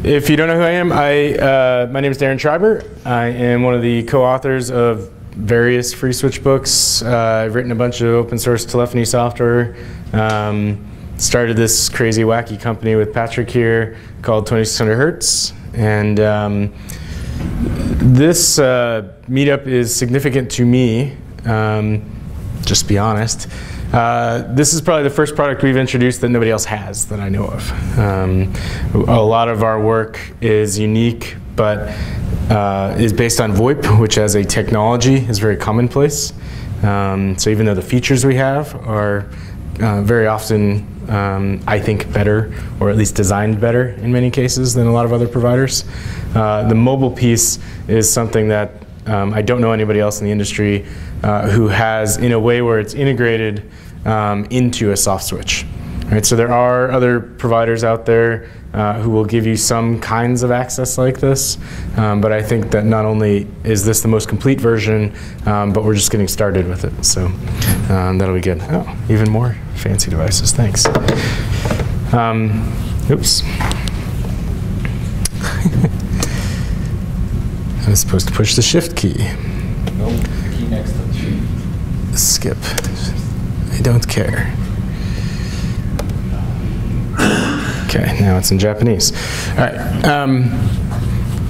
If you don't know who I am, my name is Darren Schreiber. I am one of the co-authors of various free switch books. I've written a bunch of open source telephony software. Started this crazy wacky company with Patrick here called 2600 Hertz. And this meetup is significant to me, just to be honest. This is probably the first product we've introduced that nobody else has that I know of. A lot of our work is unique, but is based on VoIP, which as a technology is very commonplace. So even though the features we have are very often, I think, better, or at least designed better in many cases than a lot of other providers, the mobile piece is something that I don't know anybody else in the industry who has in a way where it's integrated into a soft switch. Right, so there are other providers out there who will give you some kinds of access like this, but I think that not only is this the most complete version, but we're just getting started with it. So that'll be good. Oh, even more fancy devices. Thanks. Oops. I was supposed to push the shift key. Nope, the key next to the shift. Skip. I don't care. Okay, now it's in Japanese. All right.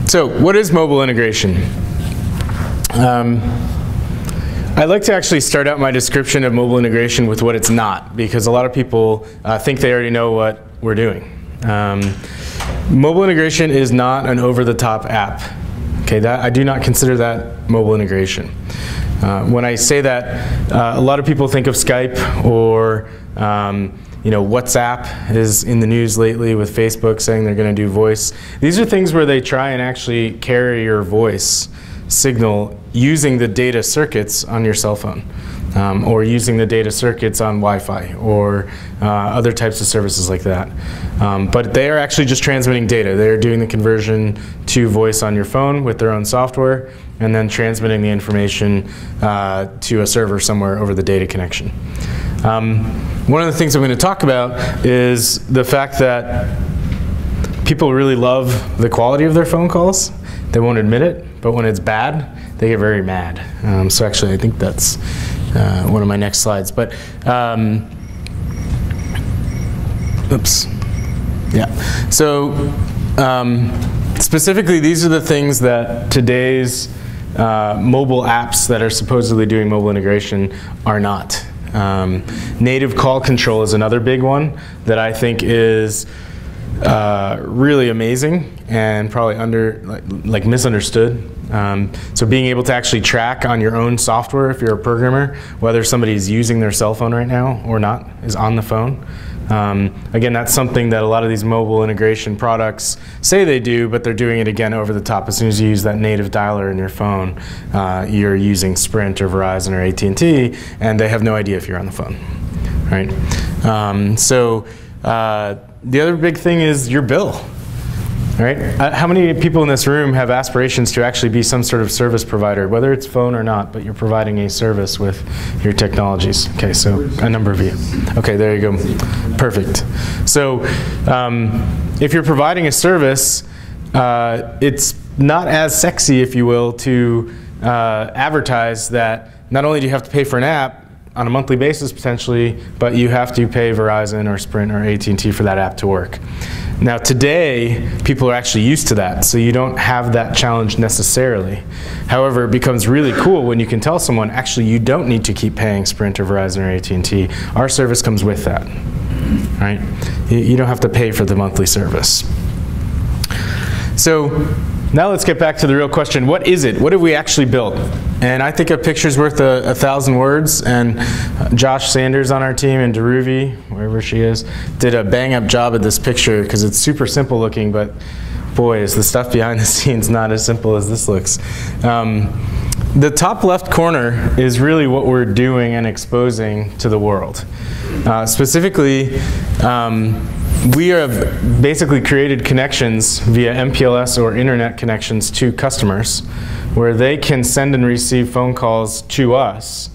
So what is mobile integration? I like to actually start out my description of mobile integration with what it's not, because a lot of people think they already know what we're doing. Mobile integration is not an over-the-top app. Okay, I do not consider that mobile integration. When I say that, a lot of people think of Skype or WhatsApp is in the news lately with Facebook saying they're going to do voice. These are things where they try and actually carry your voice signal using the data circuits on your cell phone, or using the data circuits on Wi-Fi, or other types of services like that. But they are actually just transmitting data. They're doing the conversion to voice on your phone with their own software, and then transmitting the information to a server somewhere over the data connection. One of the things I'm going to talk about is the fact that people really love the quality of their phone calls. They won't admit it, but when it's bad, they get very mad. So actually, I think that's one of my next slides. But oops, yeah. So specifically, these are the things that today's mobile apps that are supposedly doing mobile integration are not. Native call control is another big one that I think is really amazing and probably misunderstood. So being able to actually track on your own software, if you're a programmer, whether somebody's using their cell phone right now or not, is on the phone. Again, that's something that a lot of these mobile integration products say they do, but they're doing it again over the top. As soon as you use that native dialer in your phone, you're using Sprint or Verizon or AT&T, and they have no idea if you're on the phone, right? The other big thing is your bill. Right? How many people in this room have aspirations to actually be some sort of service provider, whether it's phone or not, but you're providing a service with your technologies? Okay, so a number of you. Okay, there you go. Perfect. So if you're providing a service, it's not as sexy, if you will, to advertise that not only do you have to pay for an app on a monthly basis potentially, but you have to pay Verizon or Sprint or AT&T for that app to work. Now today, people are actually used to that, so you don't have that challenge necessarily. However, it becomes really cool when you can tell someone, actually, you don't need to keep paying Sprint or Verizon or AT&T. Our service comes with that, right? You don't have to pay for the monthly service. So now let's get back to the real question. What is it? What have we actually built? And I think a picture's worth 1,000 words, and Josh Sanders on our team and Deruvi, wherever she is, did a bang-up job at this picture because it's super simple looking, but boy, is the stuff behind the scenes not as simple as this looks. The top left corner is really what we're doing and exposing to the world. Specifically, we have basically created connections via MPLS or internet connections to customers where they can send and receive phone calls to us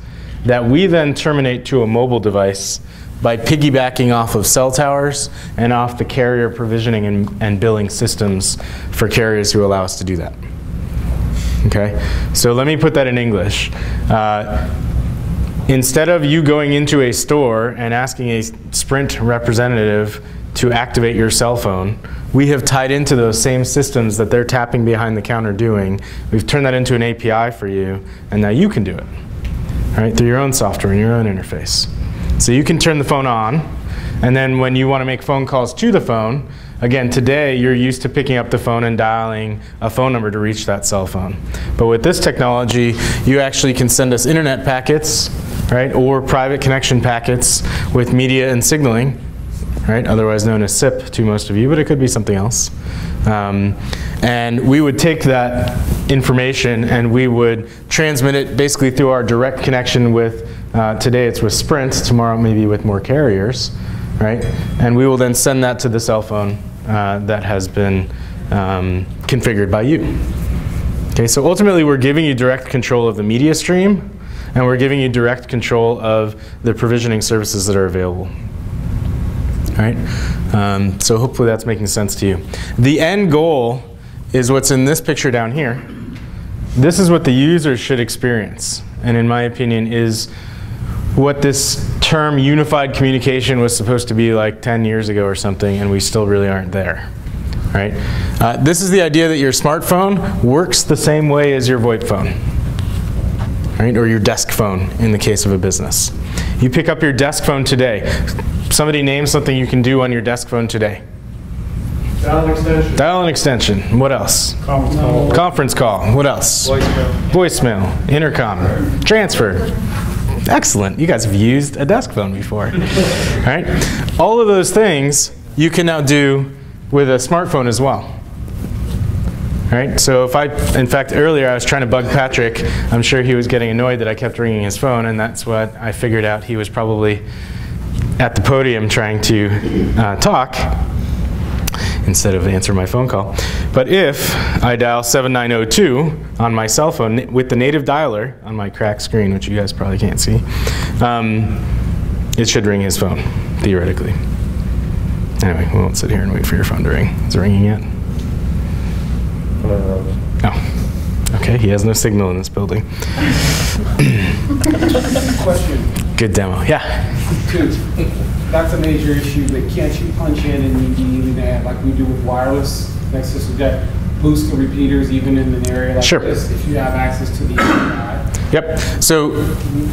that we then terminate to a mobile device by piggybacking off of cell towers and off the carrier provisioning and billing systems for carriers who allow us to do that. Okay, so let me put that in English. Instead of you going into a store and asking a Sprint representative to activate your cell phone, we have tied into those same systems that they're tapping behind the counter doing. We've turned that into an API for you, and now you can do it, right, through your own software and your own interface. So you can turn the phone on, and then when you want to make phone calls to the phone, again, today you're used to picking up the phone and dialing a phone number to reach that cell phone. But with this technology, you actually can send us internet packets, right, or private connection packets with media and signaling, right, otherwise known as SIP to most of you, but it could be something else. And we would take that information and we would transmit it basically through our direct connection with, today it's with Sprint, tomorrow maybe with more carriers, right? And we will then send that to the cell phone that has been configured by you. Okay, so ultimately we're giving you direct control of the media stream, and we're giving you direct control of the provisioning services that are available. Right? So hopefully that's making sense to you. The end goal is what's in this picture down here. This is what the user should experience, and in my opinion is what this term unified communication was supposed to be like 10 years ago or something, and we still really aren't there. Right? This is the idea that your smartphone works the same way as your VoIP phone, right? Or your desk phone in the case of a business. You pick up your desk phone today. Somebody name something you can do on your desk phone today. Dial an extension. Dial an extension. What else? Conference call. Conference call. What else? Voicemail. Voicemail. Intercom. Transfer. Excellent. You guys have used a desk phone before. All right? All of those things you can now do with a smartphone as well. All right? So if in fact, earlier I was trying to bug Patrick. I'm sure he was getting annoyed that I kept ringing his phone, and that's what I figured out. He was probably at the podium trying to talk instead of answer my phone call. But if I dial 7902 on my cell phone with the native dialer on my cracked screen, which you guys probably can't see, it should ring his phone, theoretically. Anyway, we won't sit here and wait for your phone to ring. Is it ringing yet? Oh, okay, he has no signal in this building. Question. Good demo, yeah. That's a major issue, but can't you punch in and you need to have, like we do with wireless Nexus, we've got boost the repeaters even in an area like this, if you have access to the API. Yep, so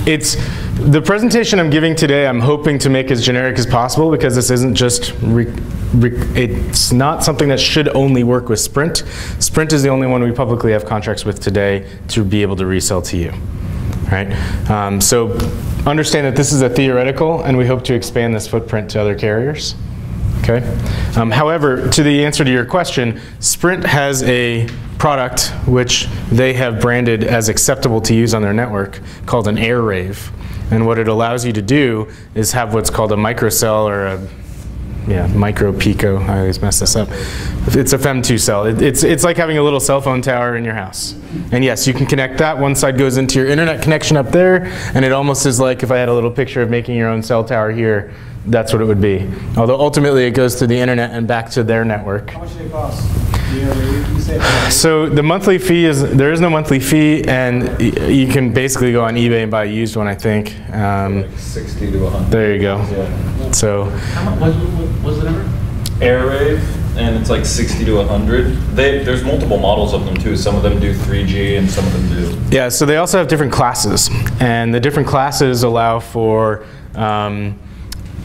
it's, the presentation I'm giving today I'm hoping to make as generic as possible, because this isn't just, it's not something that should only work with Sprint. Sprint is the only one we publicly have contracts with today to be able to resell to you. Right? So understand that this is a theoretical, and we hope to expand this footprint to other carriers. Okay? However, to the answer to your question, Sprint has a product which they have branded as acceptable to use on their network called an air rave. And what it allows you to do is have what's called a microcell, or a micro pico, I always mess this up. It's a femtocell. It's like having a little cell phone tower in your house. And yes, you can connect that. One side goes into your internet connection up there, and it almost is like if I had a little picture of making your own cell tower here, that's what it would be. Although ultimately it goes to the internet and back to their network. How much do they cost? So the monthly fee is, there is no monthly fee, and you can basically go on eBay and buy a used one, I think. Like 60 to 100. There you go. Yeah. So. How much was the number? Air Rave, and it's like 60 to 100. There's multiple models of them too. Some of them do 3G and some of them do. Yeah, so they also have different classes, and the different classes allow for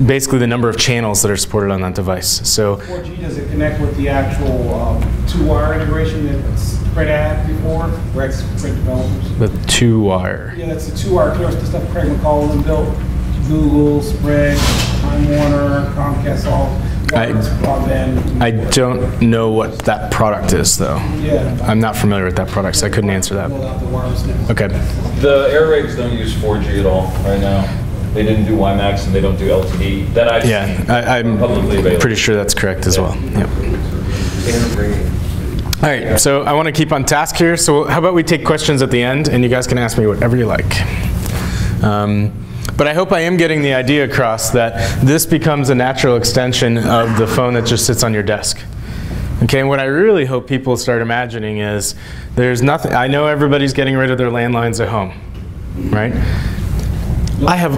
basically the number of channels that are supported on that device. So 4G, does it connect with the actual two-wire integration that Sprint had before, or Sprint developers? the 2-wire. Yeah, that's the two-wire. Of course, the stuff Craig McCollum built. Google, Sprint, Time Warner, Comcast, all. I don't know what that product is, though. Yeah. I'm not familiar with that product, so I couldn't answer that. Okay. The Air Raves don't use 4G at all right now. They didn't do WiMAX and they don't do LTE. That I've seen I'm publicly available. pretty sure that's correct as well. Yep. All right, so I want to keep on task here. So how about we take questions at the end, and you guys can ask me whatever you like. But I hope I am getting the idea across that this becomes a natural extension of the phone that just sits on your desk. Okay, and what I really hope people start imagining is there's nothing, I know everybody's getting rid of their landlines at home, right? I have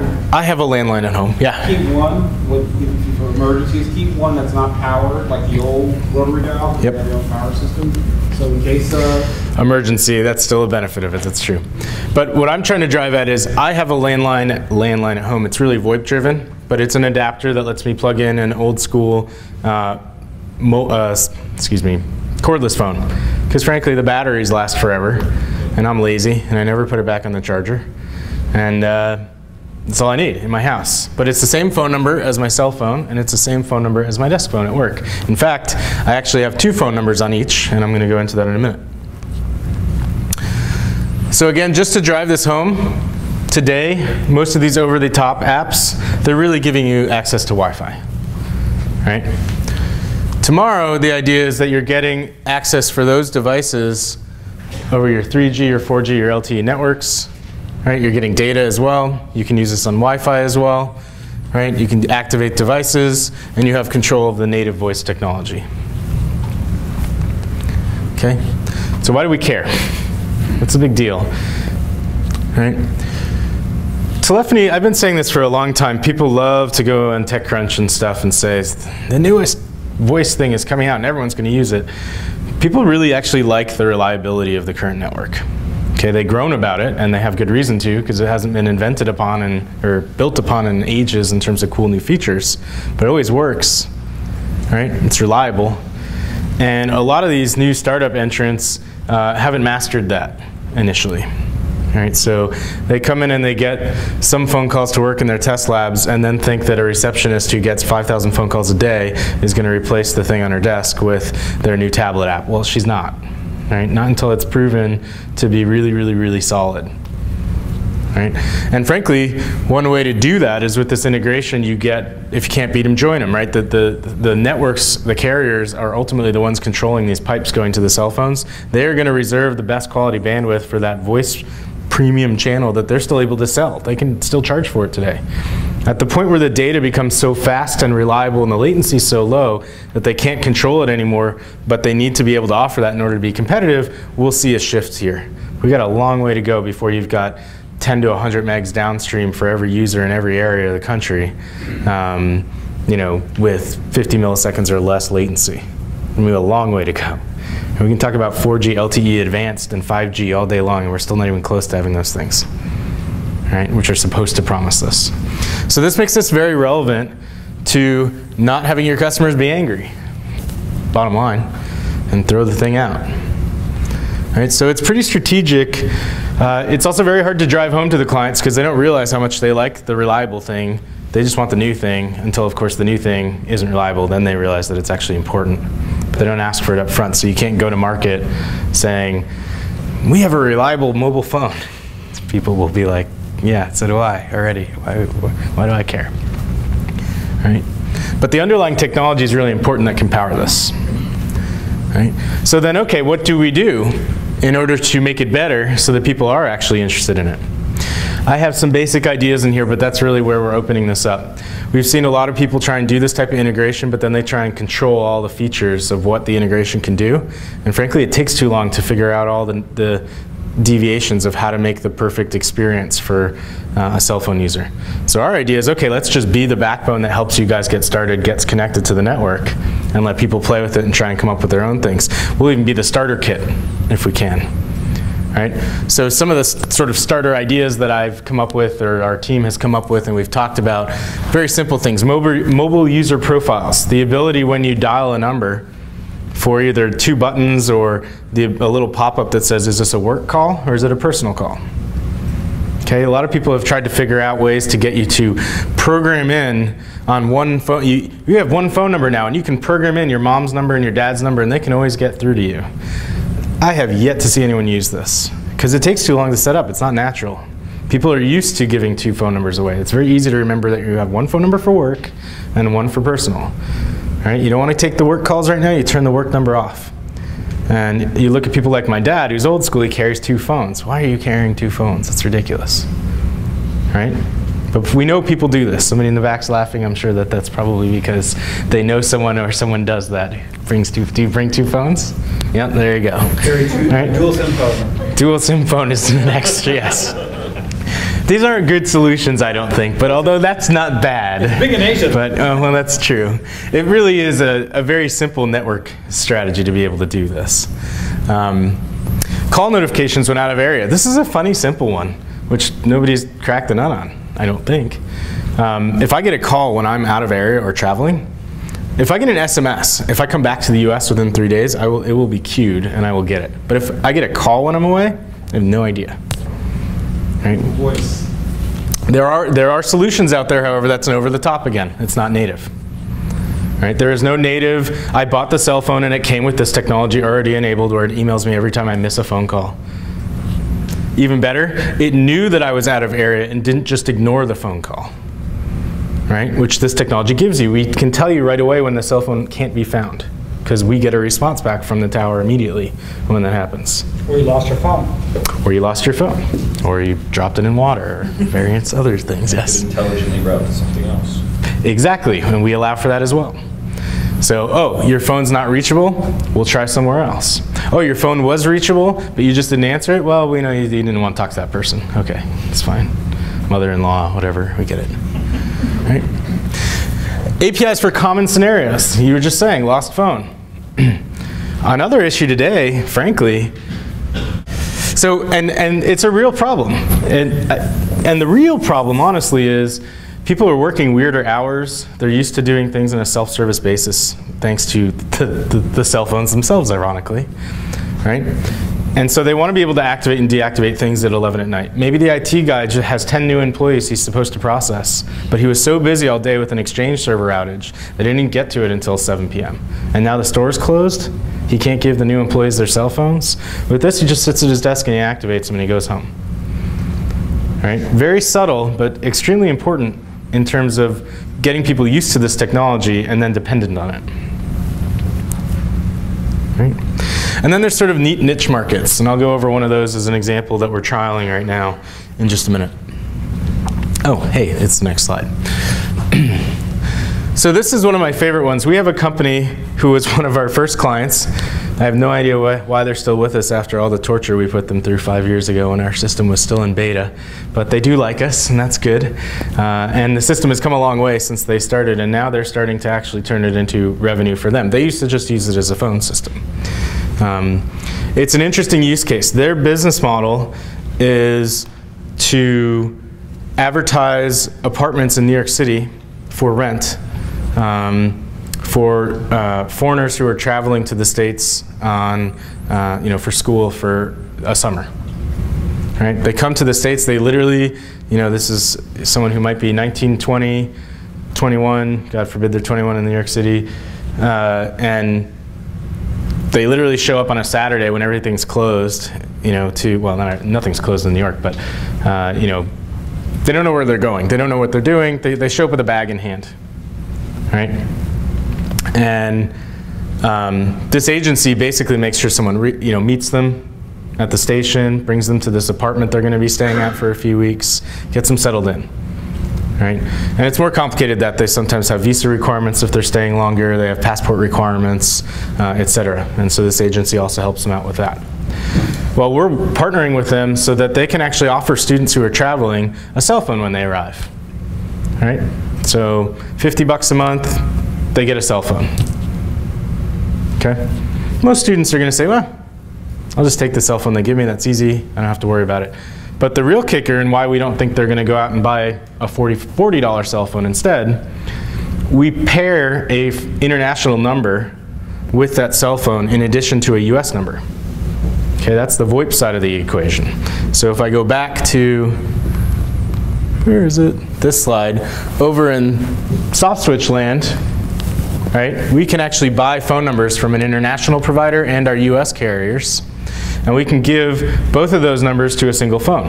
a landline at home, yeah. Keep one, for emergencies, keep one that's not powered, like the old rotary dial, Yep. the old power system. So in case emergency, that's still a benefit of it, that's true. But what I'm trying to drive at is I have a landline at home. It's really VoIP driven, but it's an adapter that lets me plug in an old school cordless phone. Because frankly, the batteries last forever, and I'm lazy, and I never put it back on the charger. And that's all I need in my house. But it's the same phone number as my cell phone, and it's the same phone number as my desk phone at work. In fact, I actually have 2 phone numbers on each, and I'm going to go into that in a minute. So again, just to drive this home, today, most of these over-the-top apps, they're really giving you access to Wi-Fi, right? Tomorrow, the idea is that you're getting access for those devices over your 3G or 4G or LTE networks, right? You're getting data as well. You can use this on Wi-Fi as well, right? You can activate devices, and you have control of the native voice technology. Okay? So why do we care? What's the big deal, right? Telephony, I've been saying this for a long time. People love to go on TechCrunch and stuff and say, the newest voice thing is coming out and everyone's going to use it. People really actually like the reliability of the current network. Okay, they groan about it, and they have good reason to, because it hasn't been invented upon or built upon in ages in terms of cool new features. But it always works, right? It's reliable. And a lot of these new startup entrants haven't mastered that initially. Right, so they come in and they get some phone calls to work in their test labs and then think that a receptionist who gets 5,000 phone calls a day is going to replace the thing on her desk with their new tablet app. Well, she's not. Right? Not until it's proven to be really, really, really solid. Right? And frankly, one way to do that is with this integration you get, if you can't beat them, join them, right? The networks, the carriers are ultimately the ones controlling these pipes going to the cell phones. They're going to reserve the best quality bandwidth for that voice premium channel that they're still able to sell. They can still charge for it today. At the point where the data becomes so fast and reliable and the latency so low that they can't control it anymore, but they need to be able to offer that in order to be competitive, we'll see a shift here. We've got a long way to go before you've got 10 to 100 megs downstream for every user in every area of the country, you know, with 50 milliseconds or less latency. And we have a long way to go. And we can talk about 4G LTE advanced and 5G all day long, and we're still not even close to having those things, right, which are supposed to promise this. So this makes this very relevant to not having your customers be angry, bottom line, and throw the thing out. Right, so it's pretty strategic. It's also very hard to drive home to the clients because they don't realize how much they like the reliable thing. They just want the new thing until, of course, the new thing isn't reliable. Then they realize that it's actually important. But they don't ask for it up front, so you can't go to market saying, we have a reliable mobile phone. People will be like, yeah, so do I already. Why do I care? Right? But the underlying technology is really important that can power this. Right? So then, okay, what do we do in order to make it better so that people are actually interested in it? I have some basic ideas in here, but that's really where we're opening this up. We've seen a lot of people try and do this type of integration, but then they try and control all the features of what the integration can do. And frankly, it takes too long to figure out all the deviations of how to make the perfect experience for a cell phone user. So our idea is, okay, let's just be the backbone that helps you guys get started, gets connected to the network, and let people play with it and try and come up with their own things. We'll even be the starter kit if we can. Right? So some of the sort of starter ideas that I've come up with, or our team has come up with, and we've talked about, very simple things. Mobile user profiles. The ability when you dial a number for either 2 buttons or a little pop-up that says, is this a work call or is it a personal call? Okay, a lot of people have tried to figure out ways to get you to program in on one phone. You have one phone number now, and you can program in your mom's number and your dad's number, and they can always get through to you. I have yet to see anyone use this because it takes too long to set up. It's not natural. People are used to giving 2 phone numbers away. It's very easy to remember that you have one phone number for work and one for personal. Right? You don't want to take the work calls right now, you turn the work number off. And you look at people like my dad, who's old school, he carries 2 phones. Why are you carrying 2 phones? It's ridiculous. Right? But we know people do this. Somebody in the back's laughing. I'm sure that that's probably because they know someone or someone does that. Do you bring 2 phones? Yep, there you go. Right. Dual SIM phone. Dual SIM phone is the next, yes. These aren't good solutions, I don't think, but although that's not bad. It's big in Asia. But, well, that's true. It really is a very simple network strategy to be able to do this. Call notifications when out of area. This is a funny, simple one, which nobody's cracked the nut on, I don't think. If I get a call when I'm out of area or traveling, if I get an SMS, if I come back to the US within 3 days, it will be queued and I will get it. But if I get a call when I'm away, I have no idea. Right? Voice. There are solutions out there, however, that's an over the top again. It's not native. Right? There is no native, I bought the cell phone and it came with this technology already enabled where it emails me every time I miss a phone call. Even better, it knew that I was out of area and didn't just ignore the phone call. Right? Which this technology gives you. We can tell you right away when the cell phone can't be found because we get a response back from the tower immediately when that happens. Or you lost your phone. Or you lost your phone. Or you dropped it in water, or various other things, yes. It intelligently route to something else. Exactly, and we allow for that as well. So, oh, your phone's not reachable? We'll try somewhere else. Oh, your phone was reachable, but you just didn't answer it? Well, we know you didn't want to talk to that person. Okay, it's fine. Mother-in-law, whatever, we get it. Right? APIs for common scenarios. You were just saying, lost phone. Another issue today, frankly, so, and it's a real problem. And the real problem, honestly, is people are working weirder hours. They're used to doing things on a self-service basis, thanks to the cell phones themselves, ironically, right? And so they want to be able to activate and deactivate things at 11 at night. Maybe the IT guy just has 10 new employees he's supposed to process, but he was so busy all day with an Exchange server outage that he didn't get to it until 7 p.m. And now the store's closed. He can't give the new employees their cell phones. With this, he just sits at his desk and he activates them and he goes home. Right? Very subtle, but extremely important in terms of getting people used to this technology and then dependent on it. Right? And then there's sort of neat niche markets, and I'll go over one of those as an example that we're trialing right now in just a minute. Oh, hey, it's the next slide. So this is one of my favorite ones. We have a company who was one of our first clients. I have no idea why they're still with us after all the torture we put them through 5 years ago when our system was still in beta. But they do like us, and that's good. And the system has come a long way since they started, and now they're starting to actually turn it into revenue for them. They used to just use it as a phone system. It's an interesting use case. Their business model is to advertise apartments in New York City for rent for foreigners who are traveling to the States on, for school for a summer. Right? They come to the States, they literally, this is someone who might be 19, 20, 21, God forbid they're 21 in New York City, and they literally show up on a Saturday when everything's closed, nothing's closed in New York, but, they don't know where they're going. They don't know what they're doing. They show up with a bag in hand, right? And this agency basically makes sure someone meets them at the station, brings them to this apartment they're going to be staying at for a few weeks, gets them settled in. Right? And it's more complicated that they sometimes have visa requirements if they're staying longer, they have passport requirements, et cetera. And so this agency also helps them out with that. Well, we're partnering with them so that they can actually offer students who are traveling a cell phone when they arrive. Right? So $50 a month, they get a cell phone. Okay? Most students are going to say, well, I'll just take the cell phone they give me, that's easy, I don't have to worry about it. But the real kicker and why we don't think they're going to go out and buy a $40 cell phone instead, we pair a international number with that cell phone in addition to a US number. Okay, that's the VoIP side of the equation. So if I go back to, where is it? This slide, over in soft switch land, right, we can actually buy phone numbers from an international provider and our US carriers. And we can give both of those numbers to a single phone.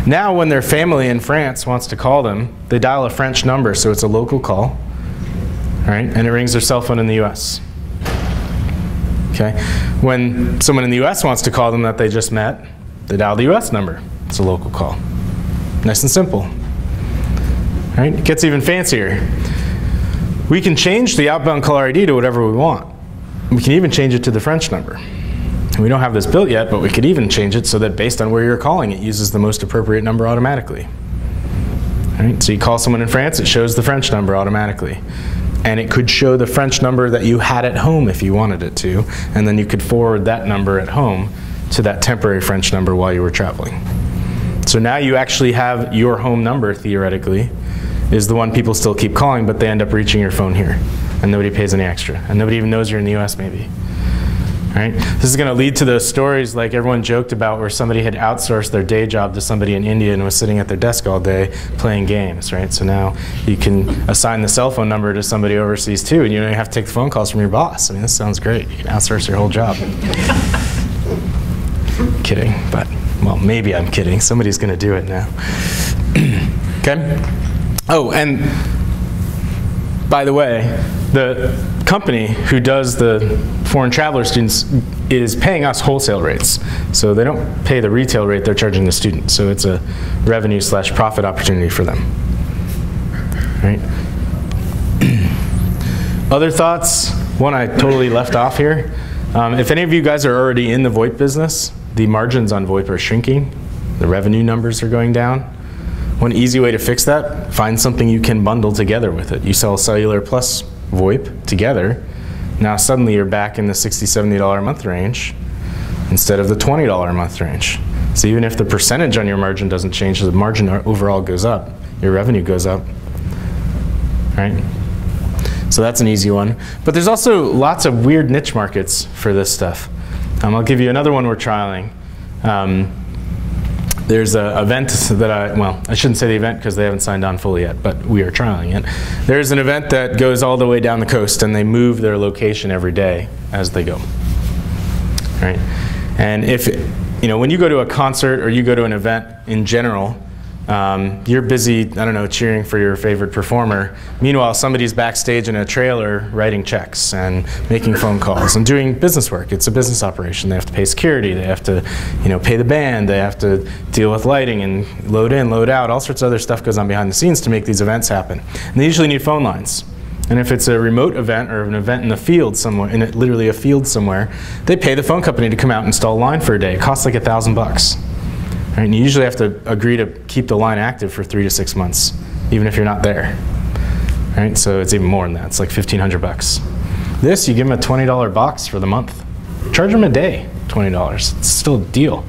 Now when their family in France wants to call them, they dial a French number, so it's a local call, right? And it rings their cell phone in the US. Okay? When someone in the US wants to call them that they just met, they dial the US number. It's a local call. Nice and simple. Right? It gets even fancier. We can change the outbound caller ID to whatever we want. We can even change it to the French number. We don't have this built yet, but we could even change it so that based on where you're calling, it uses the most appropriate number automatically. Right? So you call someone in France, it shows the French number automatically. And it could show the French number that you had at home if you wanted it to, and then you could forward that number at home to that temporary French number while you were traveling. So now you actually have your home number, theoretically, is the one people still keep calling, but they end up reaching your phone here, and nobody pays any extra, and nobody even knows you're in the US maybe. Right? This is going to lead to those stories like everyone joked about where somebody had outsourced their day job to somebody in India and was sitting at their desk all day playing games, right? So now you can assign the cell phone number to somebody overseas too, and you don't even have to take the phone calls from your boss. I mean, this sounds great. You can outsource your whole job. Kidding, but, well, maybe I'm kidding. Somebody's going to do it now. Okay? Oh, and by the way, the company who does the foreign traveler students is paying us wholesale rates. So they don't pay the retail rate, they're charging the student. So it's a revenue/profit opportunity for them. Right? Other thoughts? One I totally left off here. If any of you guys are already in the VoIP business, the margins on VoIP are shrinking. The revenue numbers are going down. One easy way to fix that, find something you can bundle together with it. You sell cellular plus VoIP together. Now suddenly you're back in the $60, $70 a month range instead of the $20 a month range. So even if the percentage on your margin doesn't change, the margin overall goes up. Your revenue goes up. Right? So that's an easy one. But there's also lots of weird niche markets for this stuff. I'll give you another one we're trialing. There's an event that I shouldn't say the event because they haven't signed on fully yet, but we are trialing it. There's an event that goes all the way down the coast and they move their location every day as they go. Right? And if, when you go to a concert or you go to an event in general, you're busy, I don't know, cheering for your favorite performer. Meanwhile, somebody's backstage in a trailer writing checks and making phone calls and doing business work. It's a business operation. They have to pay security. They have to, pay the band. They have to deal with lighting and load in, load out. All sorts of other stuff goes on behind the scenes to make these events happen. And they usually need phone lines. And if it's a remote event or an event in the field somewhere, literally a field somewhere, they pay the phone company to come out and install a line for a day. It costs like $1,000. Right, and you usually have to agree to keep the line active for 3 to 6 months, even if you're not there. Right, so it's even more than that. It's like $1,500. This, you give them a $20 box for the month. Charge them a day, $20. It's still a deal.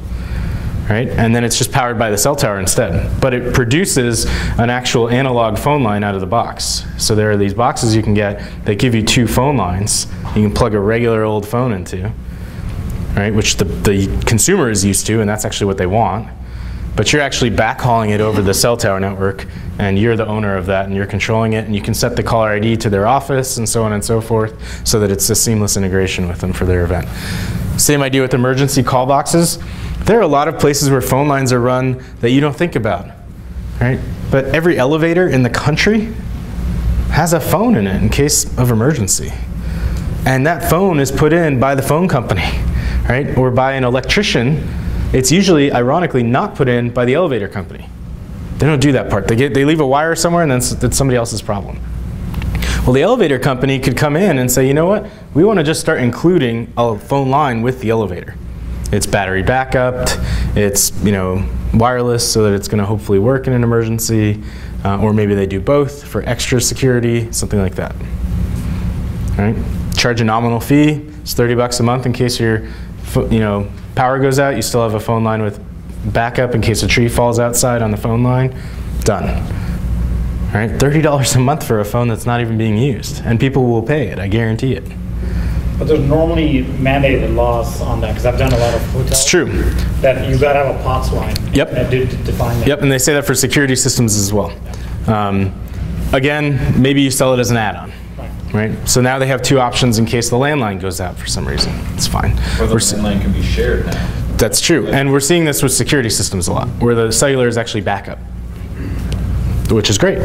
Right, and then it's just powered by the cell tower instead. But it produces an actual analog phone line out of the box. So there are these boxes you can get that give you 2 phone lines. You can plug a regular old phone into. Right, which the consumer is used to, and that's actually what they want. But you're actually backhauling it over the cell tower network, and you're the owner of that, and you're controlling it, and you can set the caller ID to their office, and so on and so forth, so that it's a seamless integration with them for their event. Same idea with emergency call boxes. There are a lot of places where phone lines are run that you don't think about, right? But every elevator in the country has a phone in it in case of emergency. And that phone is put in by the phone company. Right? Or by an electrician. It's usually, ironically, not put in by the elevator company. They don't do that part. They leave a wire somewhere and then it's somebody else's problem. Well, the elevator company could come in and say, you know what? We want to just start including a phone line with the elevator. It's battery backup, it's wireless so that it's going to hopefully work in an emergency, or maybe they do both for extra security, something like that. All right? Charge a nominal fee. It's $30 a month in case your power goes out. You still have a phone line with backup in case a tree falls outside on the phone line. Done. All right, $30 a month for a phone that's not even being used, and people will pay it. I guarantee it. But there's normally mandated laws on that because I've done a lot of hotels. It's true. That you got to have a POTS line. Yep. That define that. Yep, and they say that for security systems as well. Again, maybe you sell it as an add-on. Right? So now they have 2 options in case the landline goes out for some reason. It's fine. Or the landline can be shared now. That's true. And we're seeing this with security systems a lot, where the cellular is actually backup, which is great.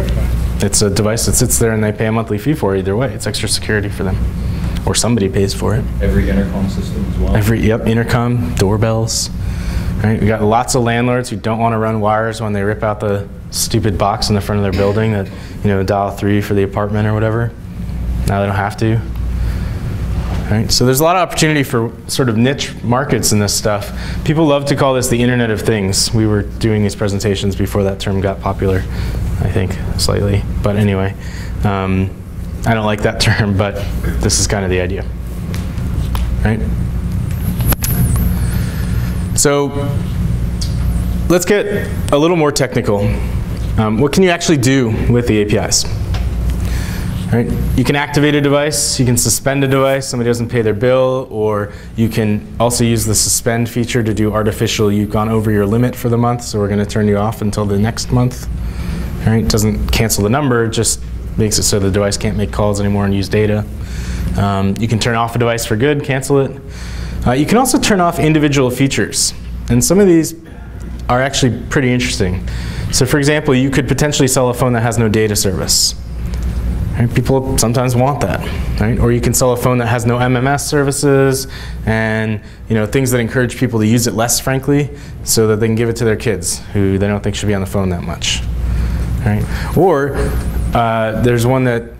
It's a device that sits there and they pay a monthly fee for it either way. It's extra security for them. Or somebody pays for it. Every intercom system as well. Yep, intercom, doorbells. Right? We got lots of landlords who don't want to run wires when they rip out the stupid box in the front of their building that, dial 3 for the apartment or whatever. Now they don't have to. Right? So there's a lot of opportunity for sort of niche markets in this stuff. People love to call this the Internet of Things. We were doing these presentations before that term got popular, I think, slightly. But anyway, I don't like that term, but this is kind of the idea. Right? So let's get a little more technical. What can you actually do with the APIs? Right? You can activate a device, you can suspend a device, somebody doesn't pay their bill, or you can also use the suspend feature to do artificial, you've gone over your limit for the month, so we're going to turn you off until the next month. Right? It doesn't cancel the number, it just makes it so the device can't make calls anymore and use data. You can turn off a device for good, cancel it. You can also turn off individual features, and some of these are actually pretty interesting. So for example, you could potentially sell a phone that has no data service. Right? People sometimes want that, right? Or you can sell a phone that has no MMS services and things that encourage people to use it less, frankly, so that they can give it to their kids who they don't think should be on the phone that much. Right? Or there's one that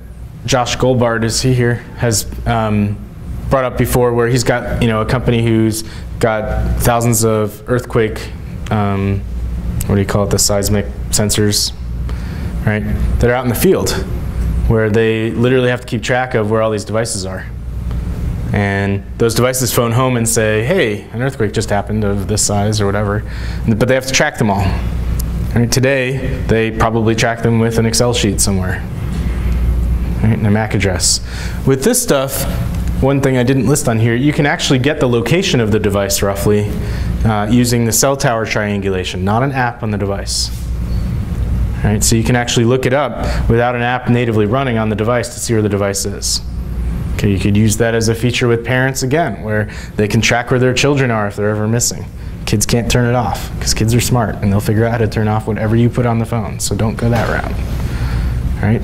Josh Goldbard, is he here, has brought up before, where he's got a company who's got thousands of earthquake, what do you call it, the seismic sensors, right? That are out in the field, where they literally have to keep track of where all these devices are. And those devices phone home and say, hey, an earthquake just happened of this size or whatever, but they have to track them all. And today, they probably track them with an Excel sheet somewhere, right, and a MAC address. With this stuff, one thing I didn't list on here, you can actually get the location of the device roughly using the cell tower triangulation, not an app on the device. Right, so you can actually look it up without an app natively running on the device to see where the device is. Okay, you could use that as a feature with parents again, where they can track where their children are if they're ever missing. Kids can't turn it off, because kids are smart, and they'll figure out how to turn off whatever you put on the phone, so don't go that route. Right?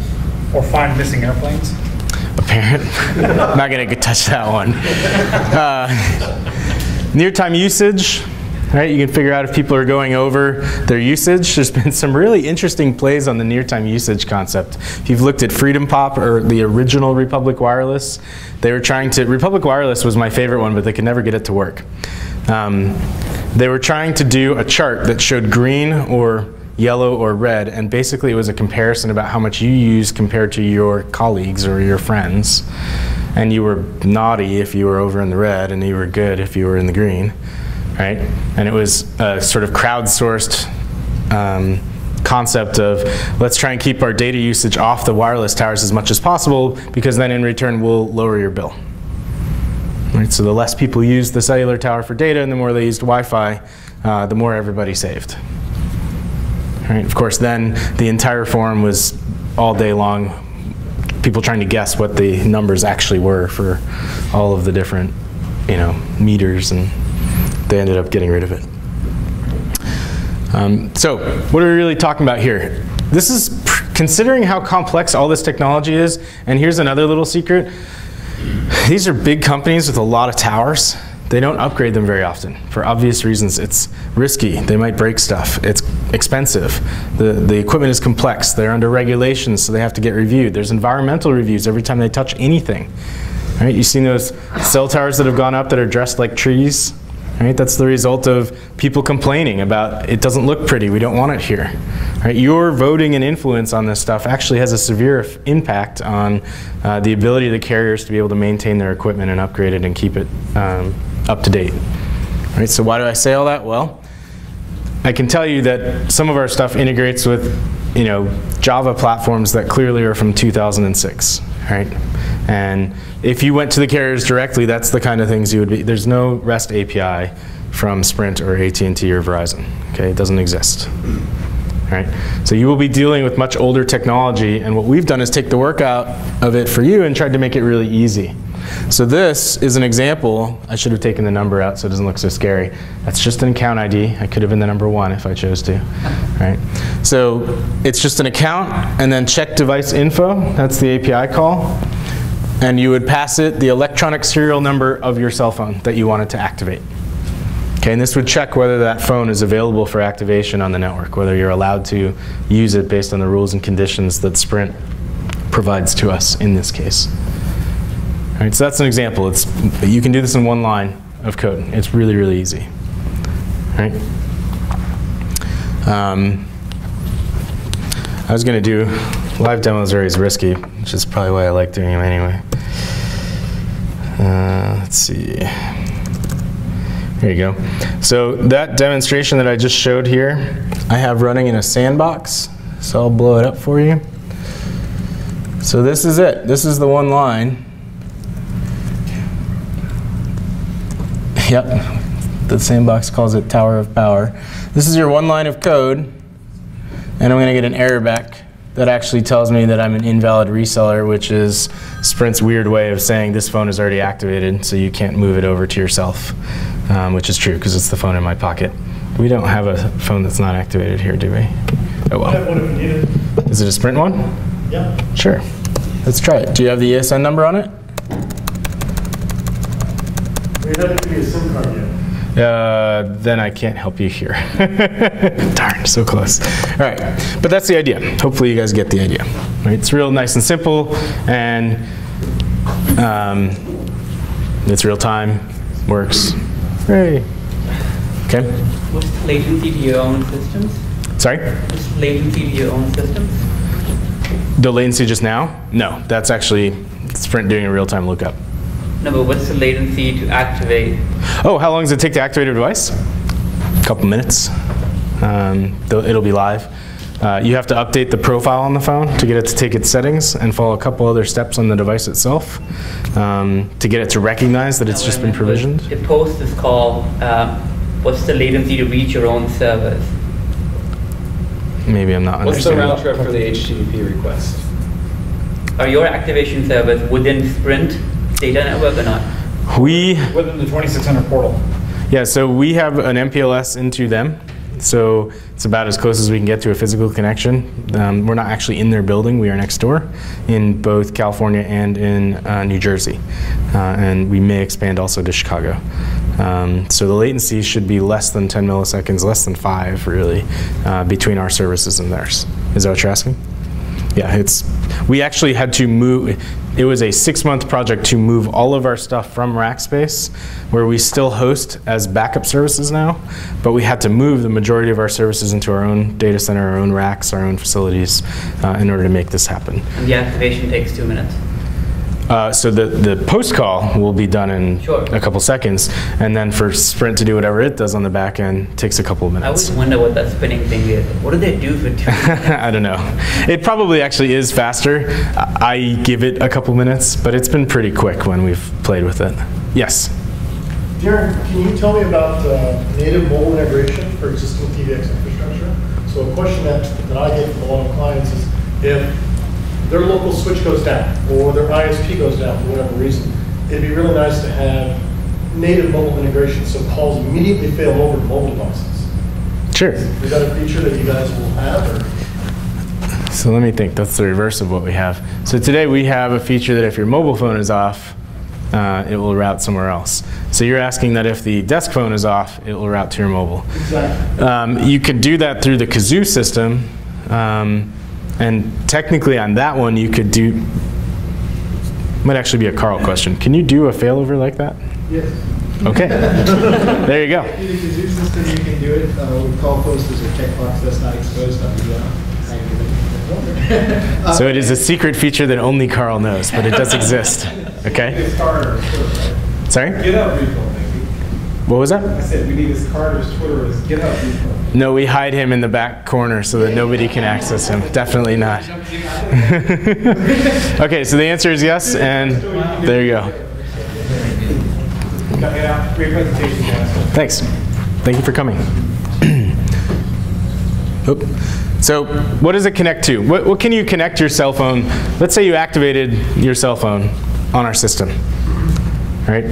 Or find missing airplanes. I'm not going to touch that one. Near-time usage. Right, you can figure out if people are going over their usage. There's been some really interesting plays on the near-time usage concept. If you've looked at Freedom Pop or the original Republic Wireless, they were trying to, Republic Wireless was my favorite one, but they could never get it to work. They were trying to do a chart that showed green or yellow or red, and basically it was a comparison about how much you use compared to your colleagues or your friends. And you were naughty if you were over in the red, and you were good if you were in the green. Right? And it was a sort of crowdsourced concept of, let's try and keep our data usage off the wireless towers as much as possible, because then in return we'll lower your bill. Right? So the less people used the cellular tower for data and the more they used Wi-Fi, the more everybody saved. Right? Of course, then the entire forum was all day long people trying to guess what the numbers actually were for all of the different meters, and they ended up getting rid of it. So what are we really talking about here? This is considering how complex all this technology is, and here's another little secret. These are big companies with a lot of towers. They don't upgrade them very often for obvious reasons. It's risky. They might break stuff. It's expensive. The equipment is complex. They're under regulations, so they have to get reviewed. There's environmental reviews every time they touch anything. Right? You've seen those cell towers that have gone up that are dressed like trees. Right? That's the result of people complaining about, it doesn't look pretty, we don't want it here. Right? Your voting and influence on this stuff actually has a severe impact on the ability of the carriers to be able to maintain their equipment and upgrade it and keep it up to date. Right? So why do I say all that? Well, I can tell you that some of our stuff integrates with Java platforms that clearly are from 2006. Right? And if you went to the carriers directly, that's the kind of things you would be. There's no REST API from Sprint or AT&T or Verizon. Okay, it doesn't exist. Right? So you will be dealing with much older technology, and what we've done is take the work out of it for you and tried to make it really easy. So this is an example. I should have taken the number out so it doesn't look so scary. That's just an account ID. I could have been the number 1 if I chose to. Right? So it's just an account, and then check device info. That's the API call. And you would pass it the electronic serial number of your cell phone that you wanted to activate. Okay, and this would check whether that phone is available for activation on the network, whether you're allowed to use it based on the rules and conditions that Sprint provides to us in this case. All right, so that's an example. You can do this in one line of code. It's really, really easy. All right. I was going to do live demos are always risky, which is probably why I like doing them anyway. Let's see. Here you go. So that demonstration that I just showed here, I have running in a sandbox. So I'll blow it up for you. So this is it. This is the one line. Yep. The sandbox calls it Tower of Power. This is your one line of code, and I'm going to get an error back that actually tells me that I'm an invalid reseller, which is Sprint's weird way of saying this phone is already activated, so you can't move it over to yourself, which is true because it's the phone in my pocket. We don't have a phone that's not activated here, do we? Oh well. What if you need it? Is it a Sprint one? Yeah. Sure. Let's try it. Do you have the ESN number on it? We don't give you a SIM card yet. Then I can't help you here. Darn, so close. All right, but that's the idea. Hopefully you guys get the idea. Right? It's real nice and simple, and it's real time, works. Hooray. Okay. What's the latency to your own systems? Sorry? What's the latency to your own systems? The latency just now? No, that's actually Sprint doing a real-time lookup. No, but what's the latency to activate? Oh, how long does it take to activate a device? A couple minutes. It'll be live. You have to update the profile on the phone to get it to take its settings and follow a couple other steps on the device itself to get it to recognize that it's just been provisioned. To post this call, what's the latency to reach your own servers? Maybe I'm not What's the understanding. round trip for the HTTP request? Are your activation servers within Sprint data network or not? Within the 2600 portal. Yeah, so we have an MPLS into them. So it's about as close as we can get to a physical connection. We're not actually in their building. We are next door in both California and in New Jersey. And we may expand also to Chicago. So the latency should be less than 10 milliseconds, less than 5 really, between our services and theirs. Is that what you're asking? Yeah, we actually had to move. It was a 6-month project to move all of our stuff from Rackspace, where we still host as backup services now, but we had to move the majority of our services into our own data center, our own racks, our own facilities in order to make this happen. And the activation takes 2 minutes. So the post call will be done in a couple seconds, and then for Sprint to do whatever it does on the back end takes a couple of minutes. I always wonder what that spinning thing is. What do they do for 2 minutes? I don't know. It probably actually is faster. I give it a couple minutes, but it's been pretty quick when we've played with it. Yes? Darren, can you tell me about native mobile integration for existing TVX infrastructure? So a question that I get from a lot of clients is if their local switch goes down or their ISP goes down for whatever reason, it'd be really nice to have native mobile integration so calls immediately fail over to mobile devices. Sure. Is that a feature that you guys will have? Or? So let me think. That's the reverse of what we have. So today we have a feature that if your mobile phone is off, it will route somewhere else. So you're asking that if the desk phone is off, it will route to your mobile. Exactly. You could do that through the Kazoo system. And technically on that one, you could do, might actually be a Carl question. Can you do a failover like that? Yes. Okay. There you go. In the Kazoo system, you can do it. With call post, there's a checkbox that's not exposed on the So it is a secret feature that only Carl knows, but it does exist. Okay? It's Carter's Twitter. Sorry? GitHub repo, maybe. What was that? I said we need his Carter's Twitter as GitHub repo. No, we hide him in the back corner so that nobody can access him. Definitely not. Okay, so the answer is yes, and there you go. Great presentation, guys. Thanks. Thank you for coming. Oop. So what does it connect to? What can you connect your cell phone? Let's say you activated your cell phone on our system. Right?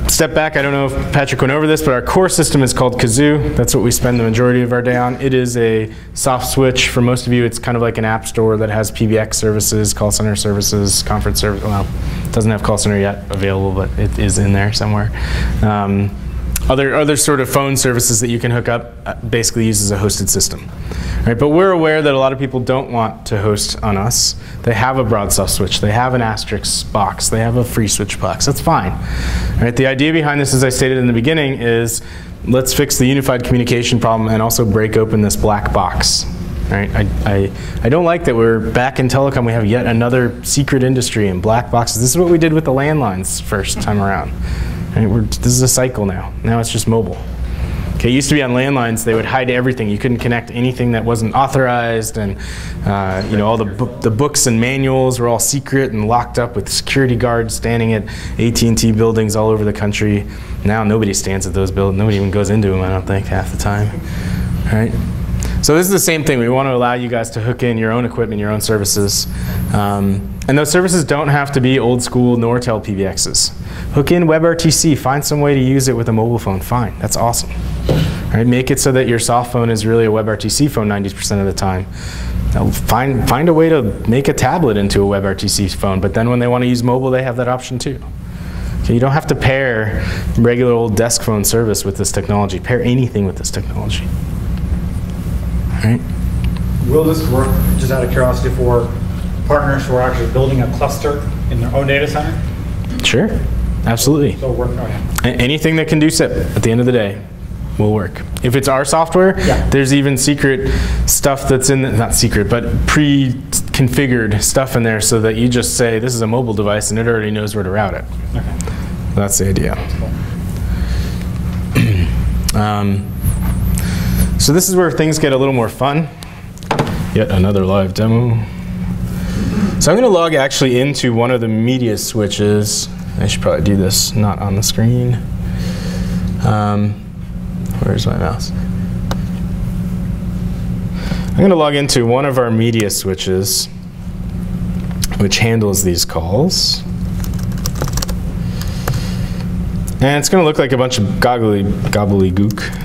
Step back, I don't know if Patrick went over this, but our core system is called Kazoo. That's what we spend the majority of our day on. It is a soft switch. For most of you, it's kind of like an app store that has PBX services, call center services, conference service. Well, it doesn't have call center yet available, but it is in there somewhere. other sort of phone services that you can hook up basically uses a hosted system. Right, but we're aware that a lot of people don't want to host on us. They have a Broadsoft switch, they have an Asterisk box, they have a free switch box. That's fine. Right, the idea behind this, as I stated in the beginning, is let's fix the unified communication problem and also break open this black box. Right, I don't like that we're back in telecom. We have yet another secret industry in black boxes. This is what we did with the landlines first time around. Right, this is a cycle now. Now it's just mobile. Okay, it used to be on landlines, they would hide everything. You couldn't connect anything that wasn't authorized, and you know, all the books and manuals were all secret and locked up with security guards standing at AT&T buildings all over the country. Now nobody stands at those buildings. Nobody even goes into them, I don't think, half the time. All right? So this is the same thing. We want to allow you guys to hook in your own equipment, your own services. And those services don't have to be old school Nortel PBXs. Hook in WebRTC. Find some way to use it with a mobile phone. Fine. That's awesome. All right? Make it so that your soft phone is really a WebRTC phone 90% of the time. Now find a way to make a tablet into a WebRTC phone, but then when they want to use mobile, they have that option too. Okay, you don't have to pair regular old desk phone service with this technology. Pair anything with this technology. Right. Will this work, just out of curiosity, for partners who are actually building a cluster in their own data center? Sure, absolutely. So work, okay. Anything that can do SIP at the end of the day will work. If it's our software, yeah. There's even secret stuff that's in, not secret, but pre-configured stuff in there so that you just say, this is a mobile device and it already knows where to route it. Okay. That's the idea. That's cool. So this is where things get a little more fun. Yet another live demo. So I'm going to log actually into one of the media switches. I should probably do this not on the screen. Where's my mouse? I'm going to log into one of our media switches, which handles these calls. And it's going to look like a bunch of gobbledygook.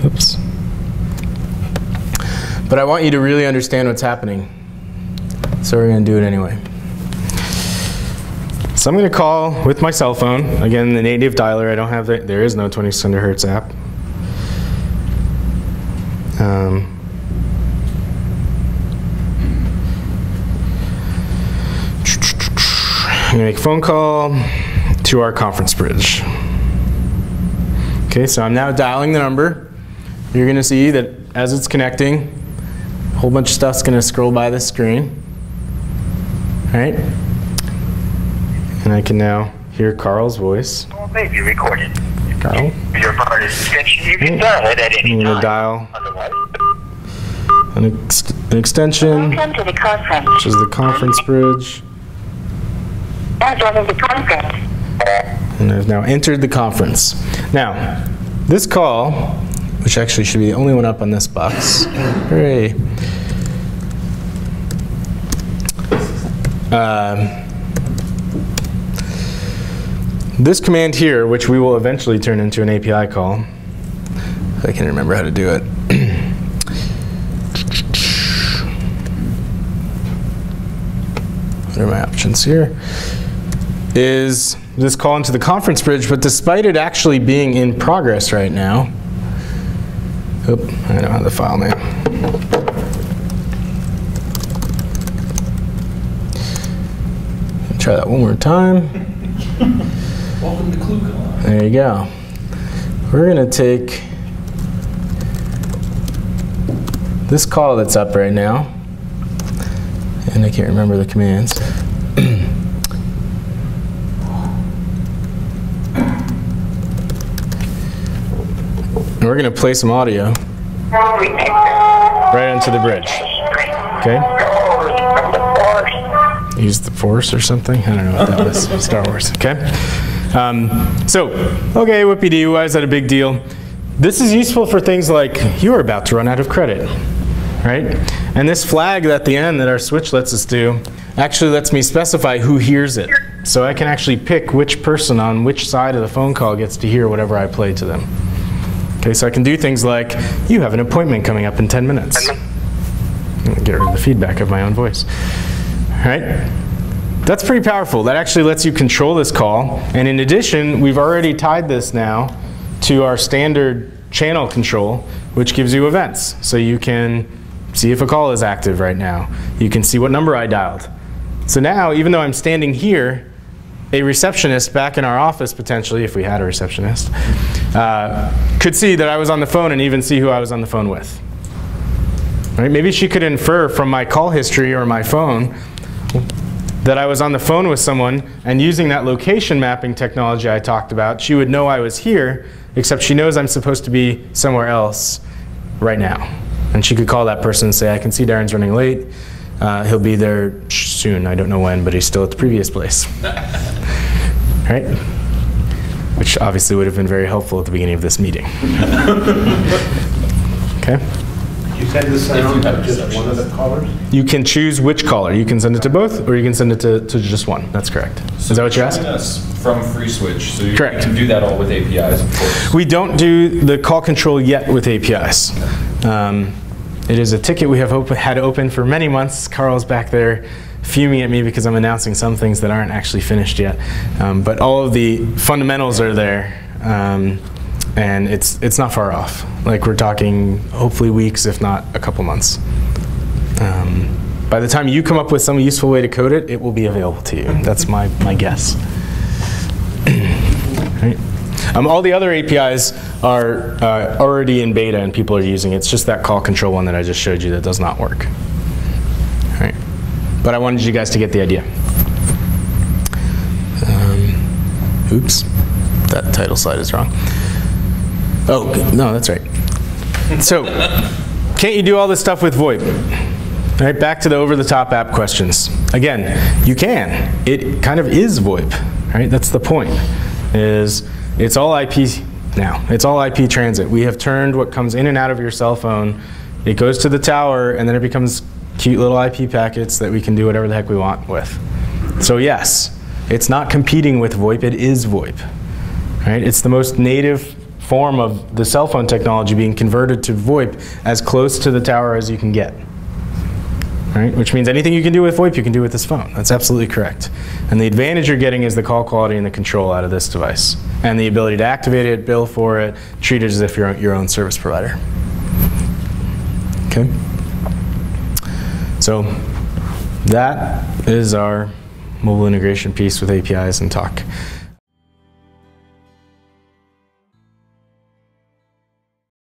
Oops. But I want you to really understand what's happening. So we're going to do it anyway. So I'm going to call with my cell phone. Again, the native dialer. I don't have the, there is no 2600 Hertz app. I'm going to make a phone call to our conference bridge. Okay, so I'm now dialing the number. You're going to see that as it's connecting, a whole bunch of stuff's going to scroll by the screen. All right? And I can now hear Carl's voice. Call may be recorded. Carl. Your card is extension. You can dial it at any I'm going to time. dial Otherwise, an extension, welcome to the conference. which is the conference bridge. Joining the conference. And I've now entered the conference. Now, this call, which actually should be the only one up on this box. Hooray. This command here, which we will eventually turn into an API call, if I can remember how to do it. What are my options here? Is this call into the conference bridge, but despite it actually being in progress right now, oop, I don't have the file name. Try that one more time. Welcome to ClueCon. There you go. We're going to take this call that's up right now, and I can't remember the commands. And we're going to play some audio right onto the bridge. Okay? Use the Force or something? I don't know what that was. Star Wars. Okay? Okay, whoopie-dee, why is that a big deal? This is useful for things like you're about to run out of credit, right? And this flag at the end that our switch lets us do actually lets me specify who hears it. So I can actually pick which person on which side of the phone call gets to hear whatever I play to them. Okay, so I can do things like, you have an appointment coming up in 10 minutes. Get rid of the feedback of my own voice. right? That's pretty powerful. That actually lets you control this call. And in addition, we've already tied this now to our standard channel control, which gives you events. So you can see if a call is active right now. You can see what number I dialed. So now, even though I'm standing here, a receptionist back in our office, potentially, if we had a receptionist, could see that I was on the phone and even see who I was on the phone with. Right? Maybe she could infer from my call history or my phone that I was on the phone with someone, and using that location mapping technology I talked about, she would know I was here, except she knows I'm supposed to be somewhere else right now. And she could call that person and say, I can see Darren's running late. He'll be there soon. I don't know when, but he's still at the previous place. Right? Which obviously would have been very helpful at the beginning of this meeting. Okay? You send the sound to just one of the callers? You can choose which caller. You can send it to both, or you can send it to just one. That's correct. So is that what you're asking? Us from FreeSwitch, so you Correct. can do that all with APIs, of course. We don't do the call control yet with APIs. It is a ticket we have had open for many months. Carl's back there fuming at me because I'm announcing some things that aren't actually finished yet. But all of the fundamentals are there. And it's not far off. Like, we're talking hopefully weeks, if not a couple months. By the time you come up with some useful way to code it, it will be available to you. That's my guess. Right. All the other APIs are already in beta and people are using it. It's just that call control one that I just showed you that does not work. All right. But I wanted you guys to get the idea. Oops, that title slide is wrong. Oh, no, that's right. So, can't you do all this stuff with VoIP? All right, back to the over-the-top app questions. Again, you can. It kind of is VoIP, right? That's the point, is it's all IP now. It's all IP transit. We have turned what comes in and out of your cell phone, it goes to the tower, and then it becomes cute little IP packets that we can do whatever the heck we want with. So yes, it's not competing with VoIP, it is VoIP, right? It's the most native form of the cell phone technology being converted to VoIP as close to the tower as you can get. Right? Which means anything you can do with VoIP, you can do with this phone. That's absolutely correct. And the advantage you're getting is the call quality and the control out of this device. And the ability to activate it, bill for it, treat it as if you're your own service provider. Okay? So that is our mobile integration piece with APIs and talk.